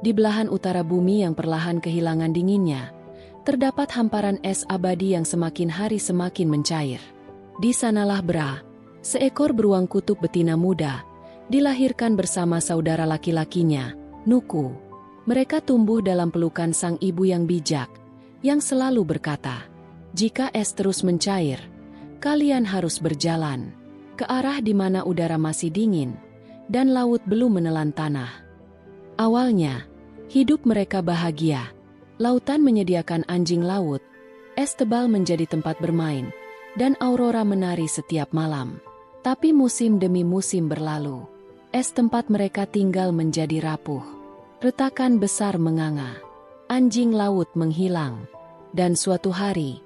Di belahan utara bumi yang perlahan kehilangan dinginnya, terdapat hamparan es abadi yang semakin hari semakin mencair. Di sanalah Bra, seekor beruang kutub betina muda, dilahirkan bersama saudara laki-lakinya, Nuku. Mereka tumbuh dalam pelukan sang ibu yang bijak, yang selalu berkata, "Jika es terus mencair, kalian harus berjalan ke arah di mana udara masih dingin, dan laut belum menelan tanah." Awalnya, hidup mereka bahagia. Lautan menyediakan anjing laut, es tebal menjadi tempat bermain, dan aurora menari setiap malam. Tapi musim demi musim berlalu. Es tempat mereka tinggal menjadi rapuh. Retakan besar menganga. Anjing laut menghilang. Dan suatu hari,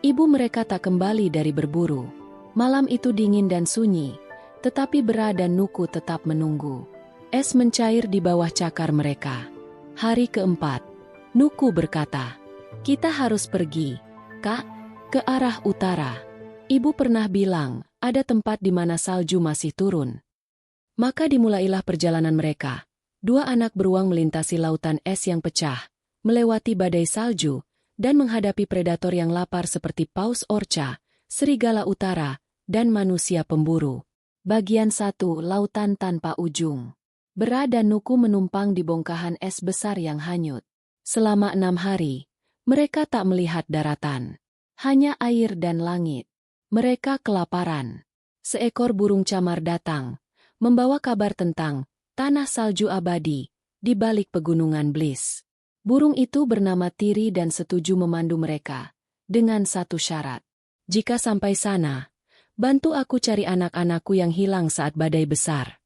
ibu mereka tak kembali dari berburu. Malam itu dingin dan sunyi, tetapi Bra dan Nuku tetap menunggu. Es mencair di bawah cakar mereka. Hari keempat, Nuku berkata, "Kita harus pergi, Kak, ke arah utara. Ibu pernah bilang, ada tempat di mana salju masih turun." Maka dimulailah perjalanan mereka. Dua anak beruang melintasi lautan es yang pecah, melewati badai salju, dan menghadapi predator yang lapar seperti paus orca, serigala utara, dan manusia pemburu. Bagian 1, Lautan Tanpa Ujung. Bra dan Nuku menumpang di bongkahan es besar yang hanyut. Selama 6 hari, mereka tak melihat daratan. Hanya air dan langit. Mereka kelaparan. Seekor burung camar datang, membawa kabar tentang tanah salju abadi di balik pegunungan Bliss. Burung itu bernama Tiri dan setuju memandu mereka, dengan satu syarat. "Jika sampai sana, bantu aku cari anak-anakku yang hilang saat badai besar."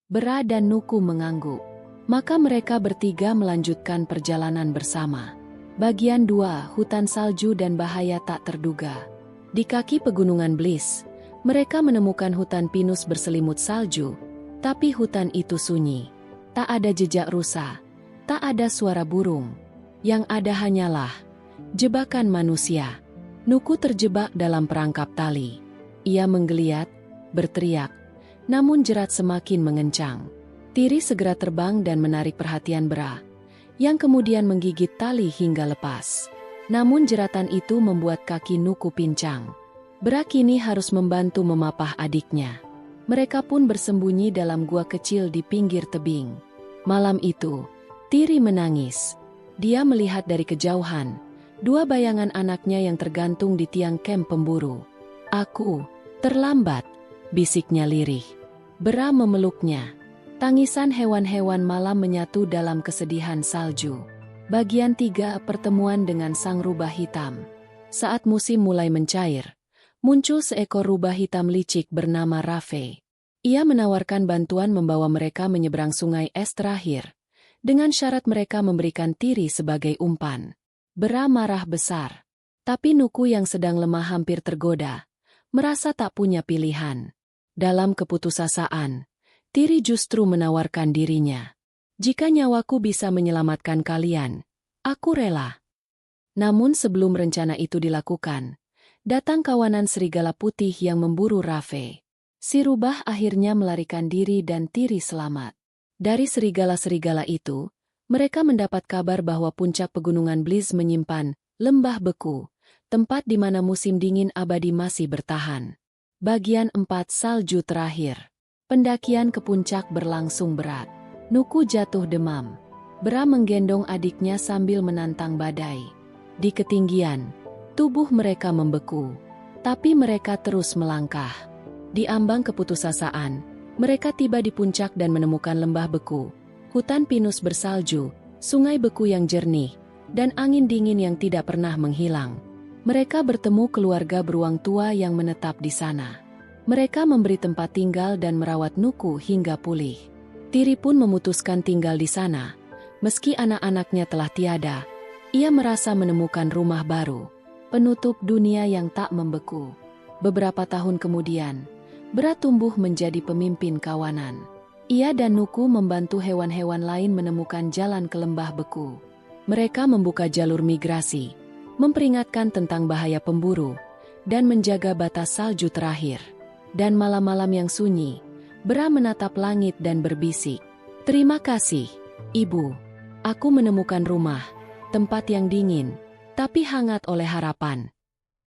Bra dan Nuku mengangguk. Maka mereka bertiga melanjutkan perjalanan bersama. Bagian 2, Hutan Salju dan Bahaya Tak Terduga. Di kaki pegunungan Bliss, mereka menemukan hutan pinus berselimut salju, tapi hutan itu sunyi. Tak ada jejak rusa, tak ada suara burung. Yang ada hanyalah jebakan manusia. Nuku terjebak dalam perangkap tali. Ia menggeliat, berteriak, namun jerat semakin mengencang. Tiri segera terbang dan menarik perhatian Bra, yang kemudian menggigit tali hingga lepas. Namun jeratan itu membuat kaki Nuku pincang. Bra kini harus membantu memapah adiknya. Mereka pun bersembunyi dalam gua kecil di pinggir tebing. Malam itu, Tiri menangis. Dia melihat dari kejauhan 2 bayangan anaknya yang tergantung di tiang kem pemburu. "Aku terlambat," bisiknya lirih. Bra memeluknya. Tangisan hewan-hewan malam menyatu dalam kesedihan salju. Bagian 3, Pertemuan dengan Sang Rubah Hitam. Saat musim mulai mencair, muncul seekor rubah hitam licik bernama Rafe. Ia menawarkan bantuan membawa mereka menyeberang sungai es terakhir, dengan syarat mereka memberikan Tiri sebagai umpan. Bra marah besar. Tapi Nuku yang sedang lemah hampir tergoda, merasa tak punya pilihan. Dalam keputusasaan, Tiri justru menawarkan dirinya. "Jika nyawaku bisa menyelamatkan kalian, aku rela." Namun sebelum rencana itu dilakukan, datang kawanan serigala putih yang memburu Rafe. Si rubah akhirnya melarikan diri dan Tiri selamat. Dari serigala-serigala itu, mereka mendapat kabar bahwa puncak pegunungan Bliss menyimpan lembah beku, tempat di mana musim dingin abadi masih bertahan. Bagian 4, Salju Terakhir. Pendakian ke puncak berlangsung berat. Nuku jatuh demam. Bra menggendong adiknya sambil menantang badai. Di ketinggian, tubuh mereka membeku. Tapi mereka terus melangkah. Di ambang keputusasaan, mereka tiba di puncak dan menemukan lembah beku, hutan pinus bersalju, sungai beku yang jernih, dan angin dingin yang tidak pernah menghilang. Mereka bertemu keluarga beruang tua yang menetap di sana. Mereka memberi tempat tinggal dan merawat Nuku hingga pulih. Tiri pun memutuskan tinggal di sana. Meski anak-anaknya telah tiada, ia merasa menemukan rumah baru, penutup dunia yang tak membeku. Beberapa tahun kemudian, Bra tumbuh menjadi pemimpin kawanan. Ia dan Nuku membantu hewan-hewan lain menemukan jalan ke lembah beku. Mereka membuka jalur migrasi, memperingatkan tentang bahaya pemburu, dan menjaga batas salju terakhir. Dan malam-malam yang sunyi, Bra menatap langit dan berbisik, "Terima kasih, Ibu. Aku menemukan rumah, tempat yang dingin, tapi hangat oleh harapan.